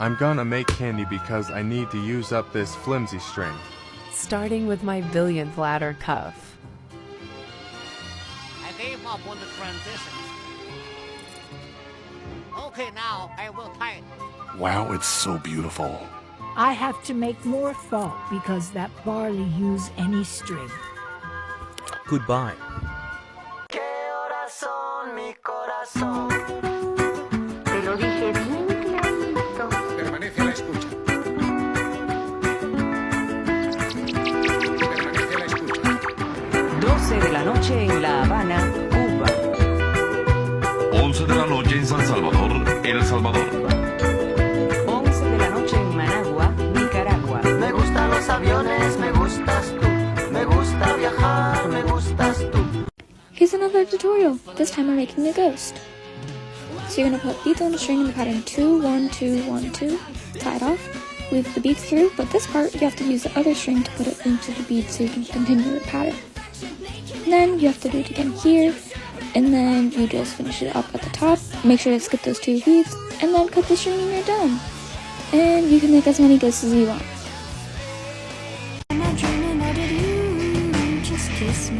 I'm gonna make candy because I need to use up this flimsy string. Starting with my billionth ladder cuff. I gave up on the transitions. Okay, now I will tie it. Wow, it's so beautiful. I have to make more felt because that barley use any string. Goodbye. Te lo dije bien clarito. Permanece a la escucha. Permanece a la escucha. 12 de la noche en La Habana, Cuba. 11 de la noche en San Salvador, El Salvador. 11 de la noche en Managua, Nicaragua. Me gustan los aviones, me gustas tú. Me gusta viajar, me gustas tú. Here's another tutorial. This time we're making a ghost. So you're going to put beads on the string in the pattern 2, 1, 2, 1, 2, tie it off, weave the beads through, but this part you have to use the other string to put it into the bead so you can continue the pattern. And then you have to do it again here, and then you just finish it up at the top. Make sure to skip those 2 beads, and then cut the string and you're done. And you can make as many ghosts as you want. Am I dreaming or did you just kiss me?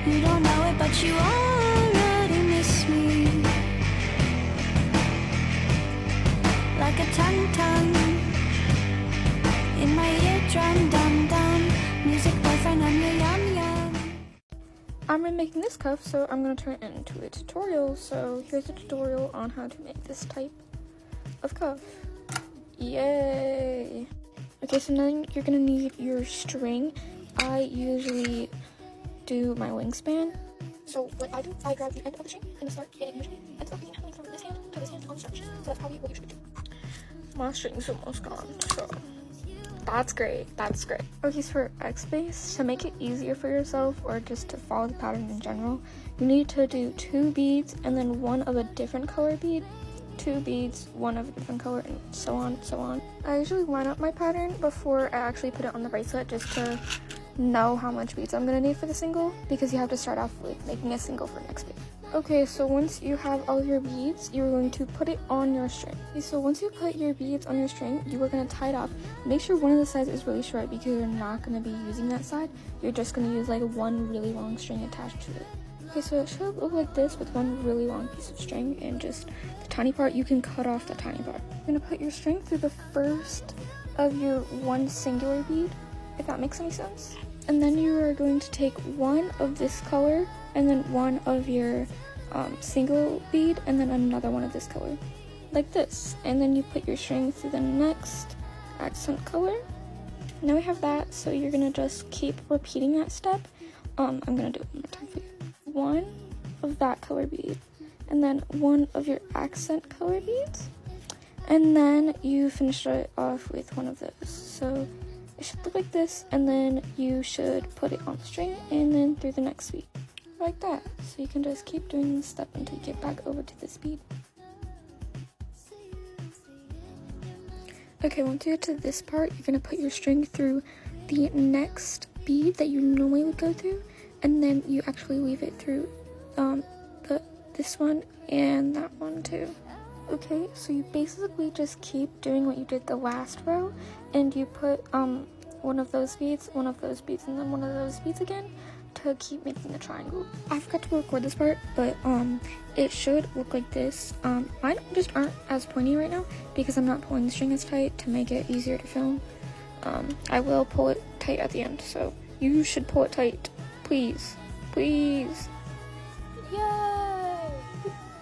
You don't know it, but you already miss me. Like a tum-tum in my eardrum, dum-dum. Music boyfriend, I'm your yum-yum. I'm remaking this cuff, so I'm going to turn it into a tutorial. So here's a tutorial on how to make this type of cuff. Yay! Okay, so now you're going to need your string. I usually do my wingspan. So what I do, I grab the end of the string and start hitting the string and start hitting it from this hand to this hand on the string. So that's probably what you should do. My string's almost gone, so that's great. That's great. Okay, so for X base, to make it easier for yourself or just to follow the pattern in general, you need to do 2 beads and then 1 of a different color bead, 2 beads, 1 of a different color, and so on, so on. I usually line up my pattern before I actually put it on the bracelet just to know how much beads I'm gonna need for the single, because you have to start off with making a single for next bead. Okay, so once you have all of your beads, you're going to put it on your string. Okay, so once you put your beads on your string, you are going to tie it up. Make sure one of the sides is really short because you're not going to be using that side. You're just going to use like one really long string attached to it. Okay, so it should look like this with one really long piece of string, and just the tiny part, you can cut off the tiny part. You're going to put your string through the first of your one singular bead, if that makes any sense. And then you are going to take 1 of this color and then 1 of your single bead and then another 1 of this color, like this. And then you put your string through the next accent color. Now we have that, so you're gonna just keep repeating that step. I'm gonna do it one more time for you. 1 of that color bead and then 1 of your accent color beads, and then you finish it off with 1 of those. So it should look like this, and then you should put it on the string and then through the next bead, like that. So you can just keep doing this step until you get back over to this bead. Okay, once you get to this part, you're going to put your string through the next bead that you normally would go through, and then you actually weave it through this one and that one too. Okay, so you basically just keep doing what you did the last row, and you put 1 of those beads, 1 of those beads, and then 1 of those beads again to keep making the triangle. I forgot to record this part, but it should look like this. Mine just aren't as pointy right now because I'm not pulling the string as tight to make it easier to film. I will pull it tight at the end, so you should pull it tight, please, please. Yay!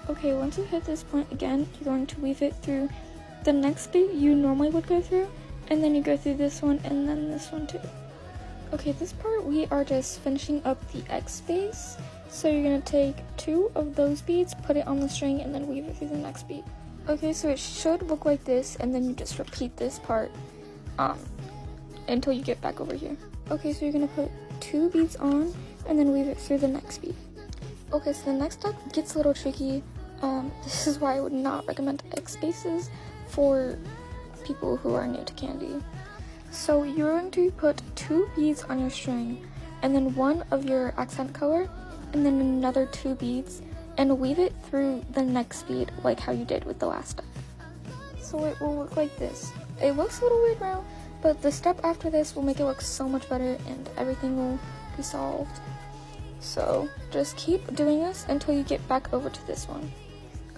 Okay, once you hit this point again, you're going to weave it through the next bead you normally would go through, and then you go through this one and then this one too. Okay, this part we are just finishing up the X base. So you're gonna take 2 of those beads, put it on the string, and then weave it through the next bead. Okay, so it should look like this, and then you just repeat this part until you get back over here. Okay, so you're gonna put 2 beads on and then weave it through the next bead. Okay, so the next step gets a little tricky. This is why I would not recommend X bases for people who are new to Kandi. So you're going to put 2 beads on your string, and then 1 of your accent color, and then another 2 beads, and weave it through the next bead like how you did with the last step. So it will look like this. It looks a little weird now, but the step after this will make it look so much better and everything will be solved. So just keep doing this until you get back over to this one.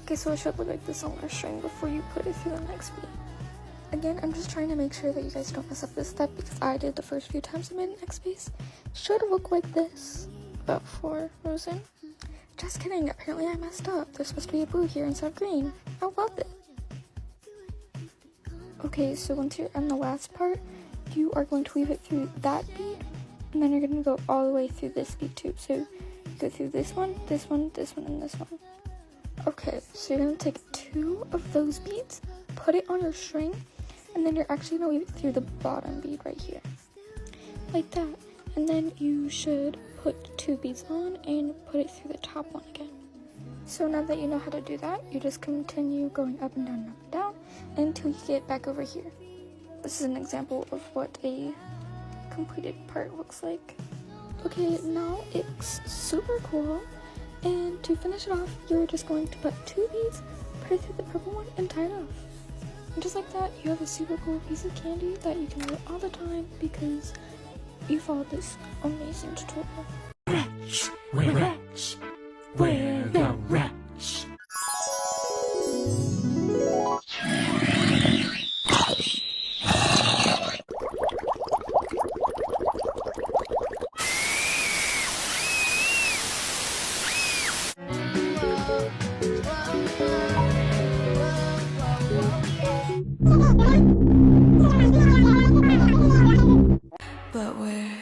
Okay, so it should look like this on our string before you put it through the next bead. Again, I'm just trying to make sure that you guys don't mess up this step because I did the first few times I made an X piece. It should look like this, but for Rosen. Just kidding, apparently I messed up. There's supposed to be a blue here instead of green. How about it? Okay, so once you're on the last part, you are going to weave it through that bead, and then you're going to go all the way through this bead too. So you go through this one, this one, this one, and this one. Okay, so you're going to take 2 of those beads, put it on your string, and then you're actually going to weave it through the bottom bead right here. Like that. And then you should put 2 beads on and put it through the top one again. So now that you know how to do that, you just continue going up and down and up and down until you get back over here. This is an example of what a completed part looks like. Okay, now it's super cool. And to finish it off, you're just going to put 2 beads, put it through the purple one, and tie it off. And just like that, you have a super cool piece of candy that you can wear all the time because you followed this amazing tutorial. Wretch, we're wretch, we're the wretch. But we're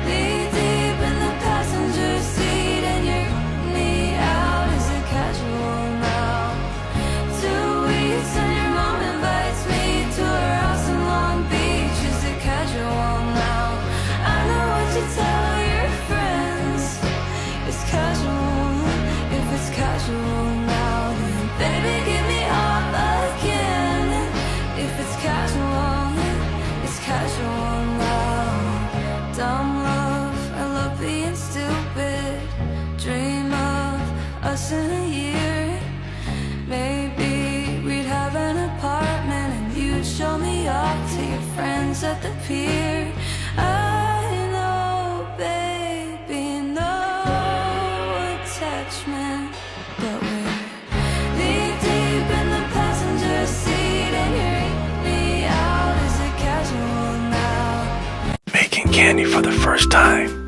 knee-deep in the passenger seat, and you're me out. Is it casual now? 2 weeks and your mom invites me to her house in Long Beach. Is it casual now? I know what you tell your friends. It's casual. If it's casual now, then baby, get me off again. If it's casual, it's casual now. Dumb love, I love being stupid. Dream of us in a year. Maybe we'd have an apartment and you'd show me off to your friends at the pier. I know, baby, no attachment. But we're knee-deep in the passenger seat, and you're eating me out. Is it casual now? Making candy for the first time.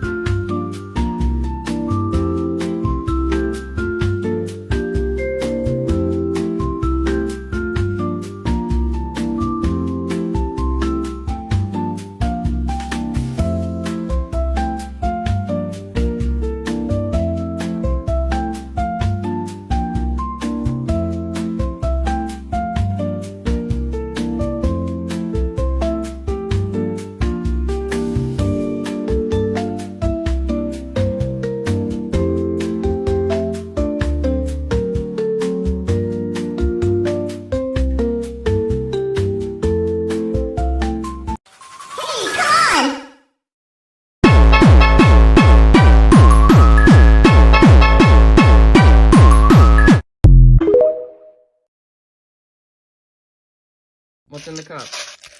What's in the cup?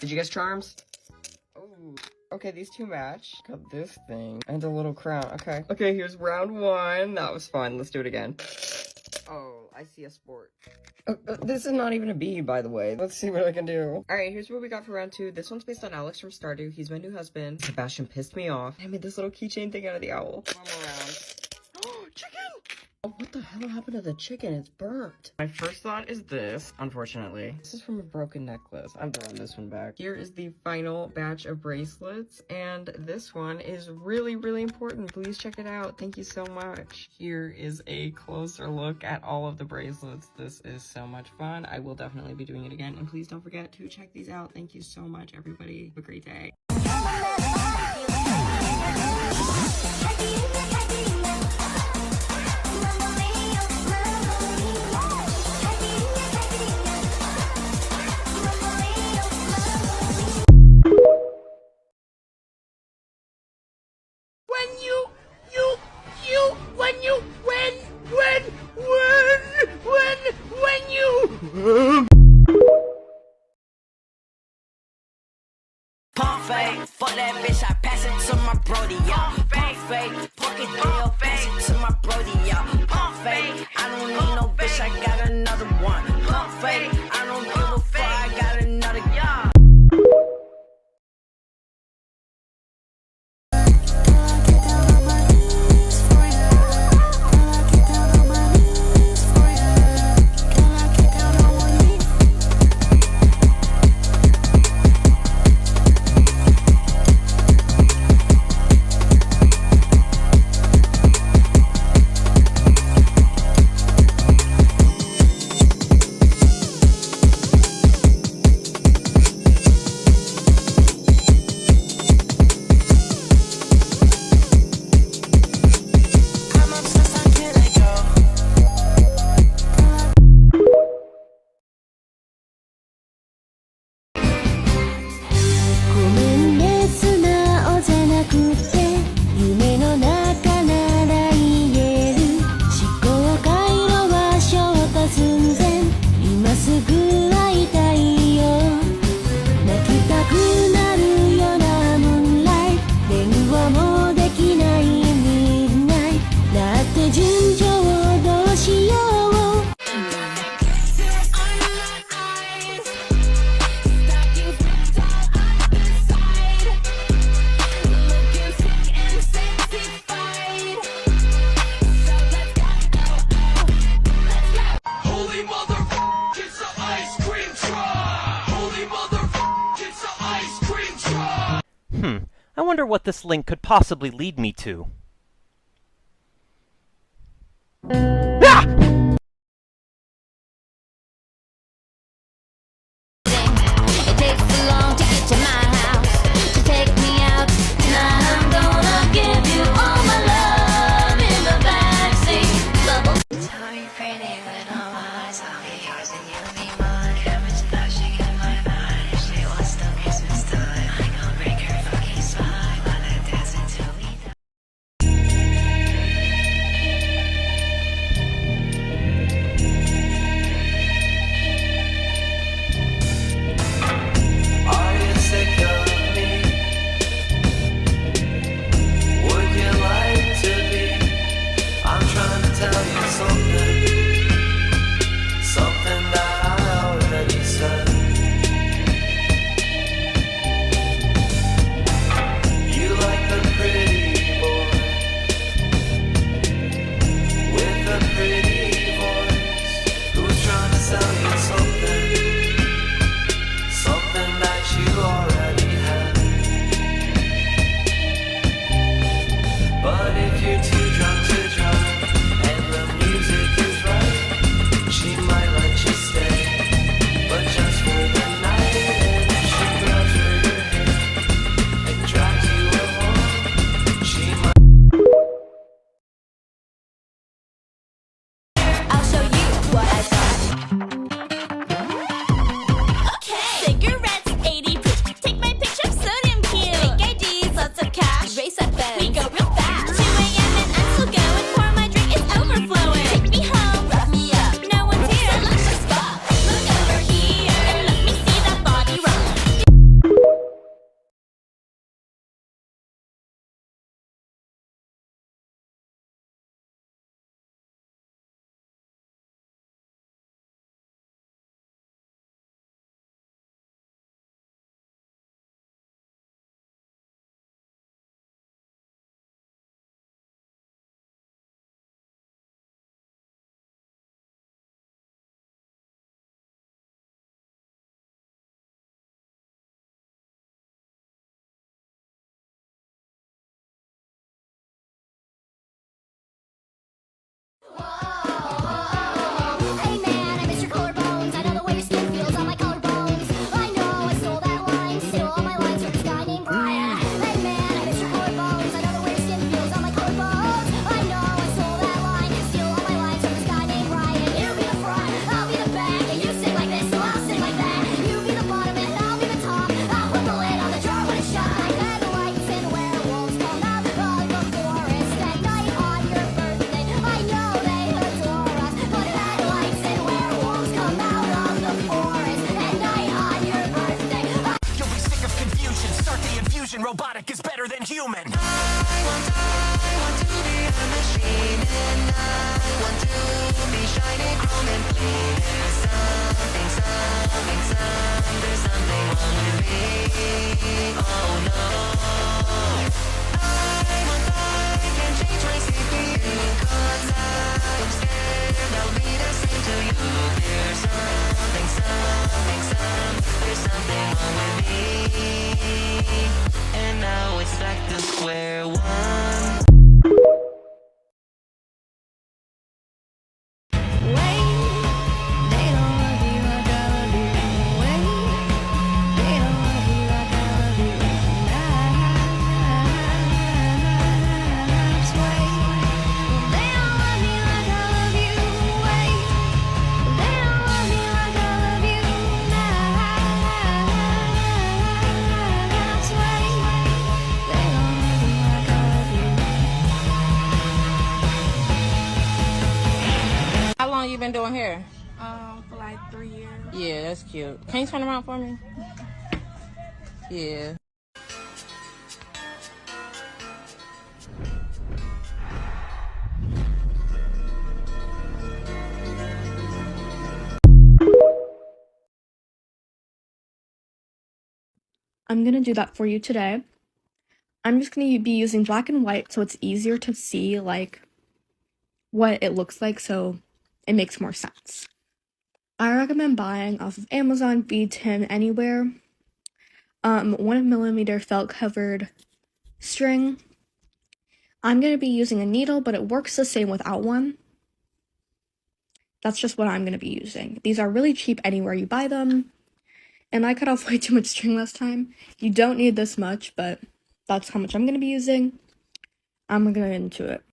Did you guess charms? Oh, okay, these 2 match. Got this thing and a little crown. Okay. Okay, here's round 1. That was fun. Let's do it again. Oh, I see a sport. This is not even a bead, by the way. Let's see what I can do. Alright, here's what we got for round 2. This one's based on Alex from Stardew. He's my new husband. Sebastian pissed me off. I made this little keychain thing out of the owl. 1 more round. Oh, chicken! Oh, what the hell happened to the chicken? It's burnt. My first thought is this, unfortunately. This is from a broken necklace. I'm throwing this one back. Here is the final batch of bracelets, and this one is really, really important. Please check it out. Thank you so much. Here is a closer look at all of the bracelets. This is so much fun. I will definitely be doing it again, and please don't forget to check these out. Thank you so much, everybody. Have a great day. When Buffet, fuck that bitch, I pass it to my brody, yeah. Buffet, pocket deal, pass it to my brody, yeah. Buffet, I don't need no bitch, I got another one. Buffet, I don't give a fuck, I got another, yeah. I wonder what this link could possibly lead me to. Ah! It takes so long to get to my house, to take me out. Tonight I'm gonna give you all my love in the backseat. Tell me pretty little lies, I'll be yours and you'll be mine. How much blushing in my mind if she wants till Christmas time. I gon' break her fucking spine while I dance until we die. robotic is better than human. I want to be a machine, and I want to be shiny, chrome, and clean. There's something wrong with me. Oh no. I can change my CPU, 'cause I'm scared I'll be the same to you. There's something wrong with me. And now it's back to square one. How long you been doing hair? For like 3 years. Yeah, that's cute. Can you turn around for me? Yeah. I'm gonna do that for you today. I'm just gonna be using black and white so it's easier to see like what it looks like, so it makes more sense. I recommend buying off of Amazon, B10, anywhere. 1mm felt covered string. I'm gonna be using a needle, but it works the same without one. That's just what I'm gonna be using. These are really cheap anywhere you buy them. And I cut off way too much string last time. You don't need this much, but that's how much I'm gonna be using. I'm gonna get into it.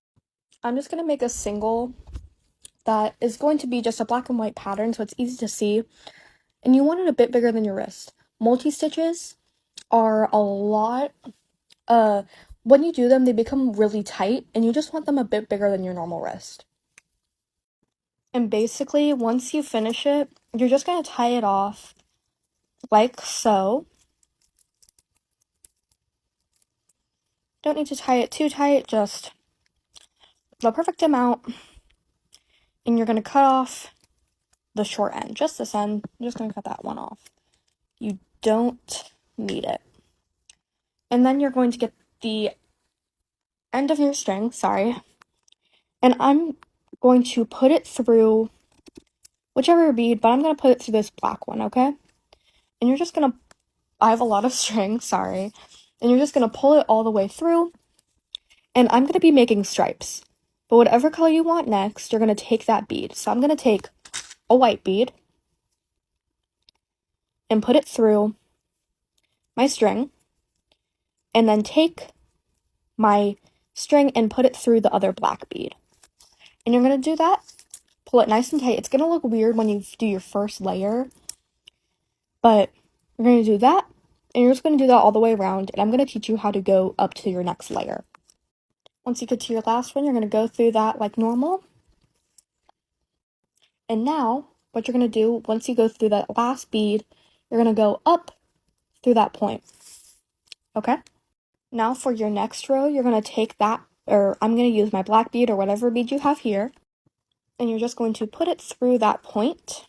I'm just gonna make a single that is going to be just a black and white pattern, so it's easy to see. And you want it a bit bigger than your wrist. Multi-stitches are a lot, when you do them, they become really tight, and you just want them a bit bigger than your normal wrist. And basically, once you finish it, you're just gonna tie it off like so. Don't need to tie it too tight, just the perfect amount. And you're gonna cut off the short end, just this end. I'm just gonna cut that one off. You don't need it. And then you're going to get the end of your string, and I'm going to put it through whichever bead, but I'm going to put it through this black one, okay? And you're just going to, I have a lot of string, and you're just going to pull it all the way through, and I'm going to be making stripes. But whatever color you want next, you're going to take that bead. So I'm going to take a white bead and put it through my string, and then take my string and put it through the other black bead. And you're going to do that, pull it nice and tight. It's going to look weird when you do your first layer, but you're going to do that, and you're just going to do that all the way around, and I'm going to teach you how to go up to your next layer. Once you get to your last one, you're going to go through that like normal. And now, what you're going to do, once you go through that last bead, you're going to go up through that point. Okay? Now for your next row, you're going to take that, or I'm going to use my black bead or whatever bead you have here, and you're just going to put it through that point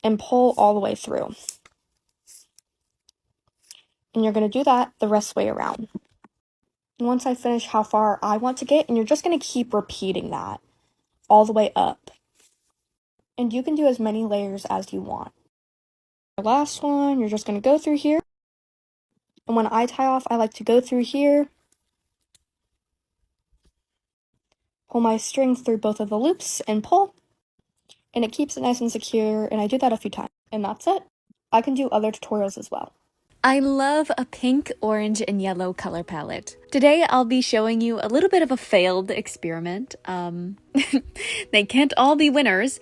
and pull all the way through. And you're going to do that the rest of the way around. And once I finish how far I want to get, and you're just going to keep repeating that all the way up. And you can do as many layers as you want. The last one, you're just going to go through here. And when I tie off, I like to go through here, pull my string through both of the loops, and pull. And it keeps it nice and secure, and I do that a few times. And that's it. I can do other tutorials as well. I love a pink, orange, and yellow color palette. Today I'll be showing you a little bit of a failed experiment. They can't all be winners.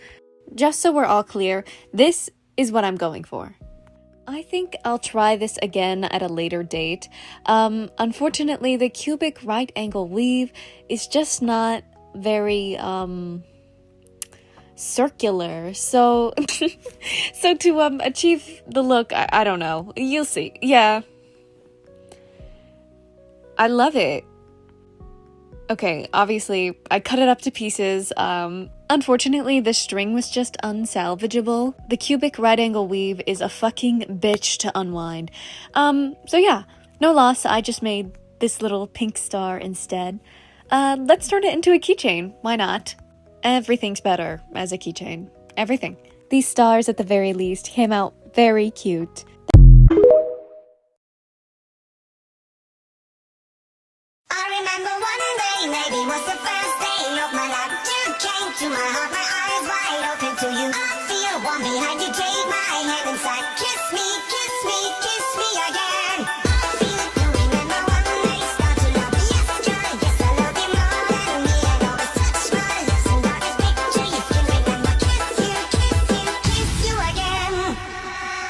Just so we're all clear, this is what I'm going for. I think I'll try this again at a later date. Unfortunately, the cubic right angle weave is just not very, circular, so so to achieve the look, I don't know, you'll see. Yeah, I love it. Okay, obviously, I cut it up to pieces. Unfortunately, the string was just unsalvageable. The cubic right angle weave is a fucking bitch to unwind. So yeah, no loss, I just made this little pink star instead. Let's turn it into a keychain, why not? Everything's better as a keychain. Everything. These stars, at the very least, came out very cute. I remember one day, maybe was the first day of my life. You came to my heart, my eyes wide open to you. I feel warm behind you, take my hand inside. Kiss me, kiss me, kiss me again. I feel it, you remember one day, start to love me. Yes, girl, yes, I love you more than me. And always touch my lips and darkest picture. You can remember, kiss you again.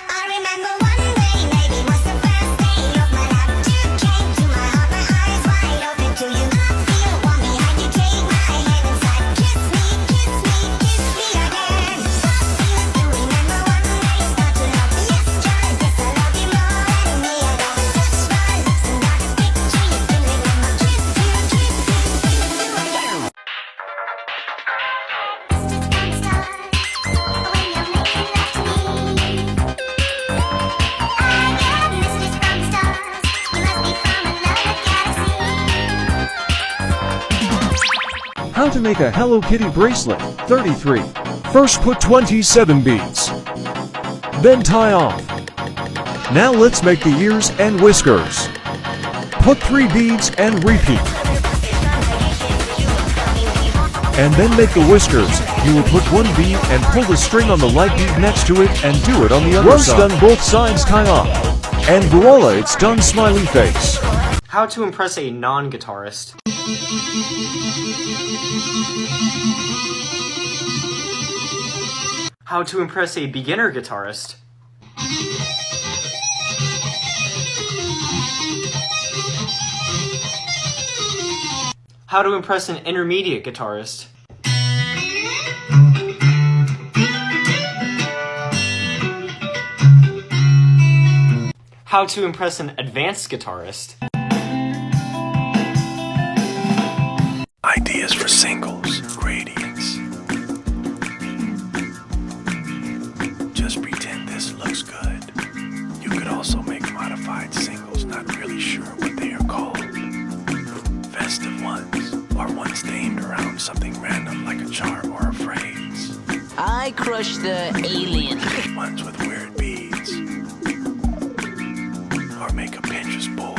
I remember one day, maybe was the first day of my life. You came to my heart, my eyes wide open to you. I feel warm behind you, take my hand inside. Kiss me, kiss me, kiss me again. I feel it, you remember one day, start to love me. Yes, girl, yes, I love you more than me. And always touch my lips and darkest picture. You can remember, kiss you again. How to make a Hello Kitty bracelet. 33. First put 27 beads. Then tie off. Now let's make the ears and whiskers. Put 3 beads and repeat. And then make the whiskers. You will put 1 bead and pull the string on the light bead next to it and do it on the other side. Once done, both sides tie off. And voila, it's done, smiley face. How to impress a non-guitarist. How to impress a beginner guitarist. How to impress an intermediate guitarist. How to impress an advanced guitarist. Ideas for singles, gradients. Just pretend this looks good. You could also make modified singles, not really sure what they are called. Festive ones, or ones named around something random like a charm or a phrase. I crushed the alien. Ones with weird beads. Or make a Pinterest board.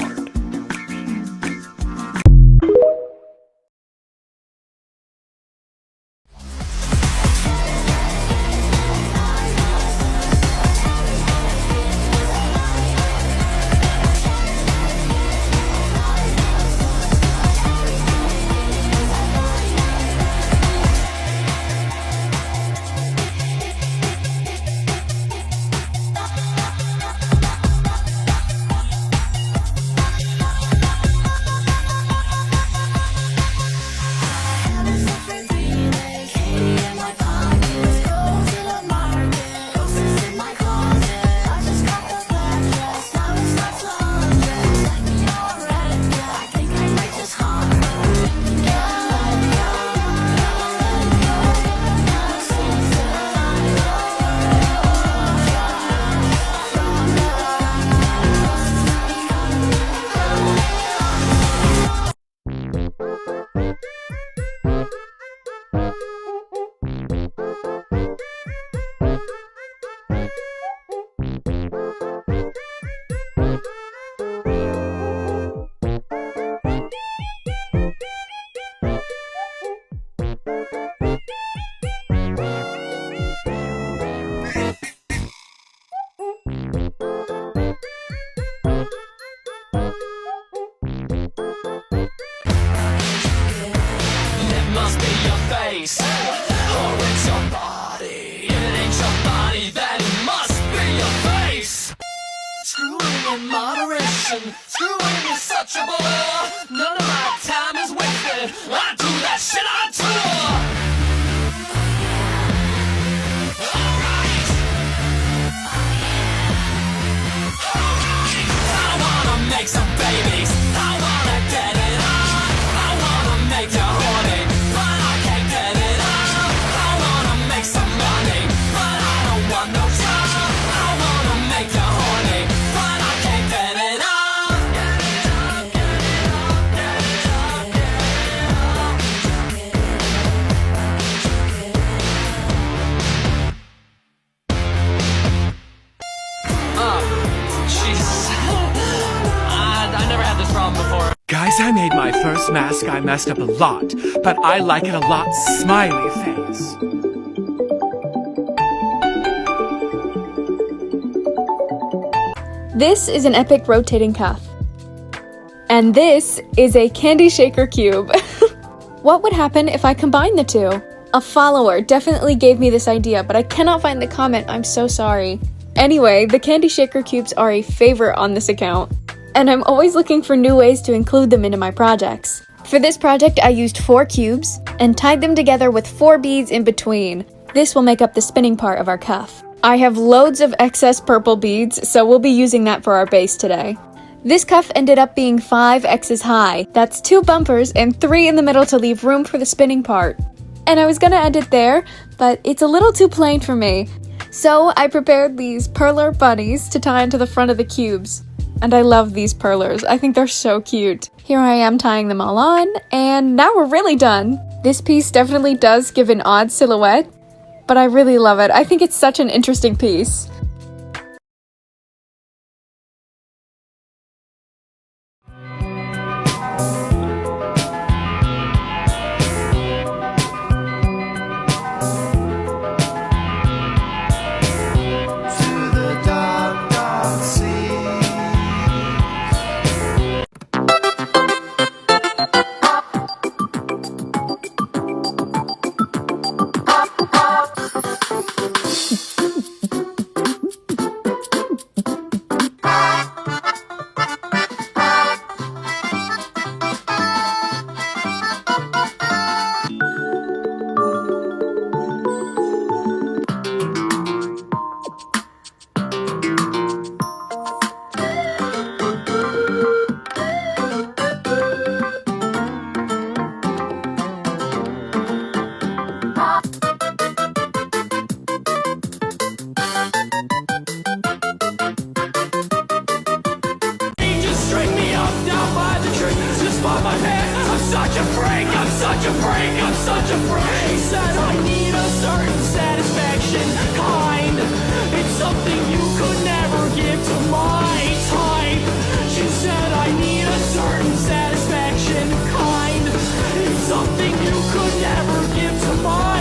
Screwing is such a bore. None of my time is wasted. I do that shit on tour. Alright. I wanna make some babies. I wanna Guys, I made my first mask. I messed up a lot, but I like it a lot. Smiley face. This is an epic rotating cuff. And this is a candy shaker cube. What would happen if I combine the two? A follower definitely gave me this idea, but I cannot find the comment. I'm so sorry. Anyway, the candy shaker cubes are a favorite on this account, and I'm always looking for new ways to include them into my projects. For this project, I used 4 cubes and tied them together with 4 beads in between. This will make up the spinning part of our cuff. I have loads of excess purple beads, so we'll be using that for our base today. This cuff ended up being 5 X's high. That's 2 bumpers and 3 in the middle to leave room for the spinning part. And I was gonna end it there, but it's a little too plain for me. So I prepared these perler bunnies to tie into the front of the cubes. And I love these perlers. I think they're so cute. Here I am tying them all on, and now we're really done. This piece definitely does give an odd silhouette, but I really love it. I think it's such an interesting piece. I'm such a freak. She said I need a certain satisfaction kind. It's something you could never give to my type. She said I need a certain satisfaction kind. It's something you could never give to my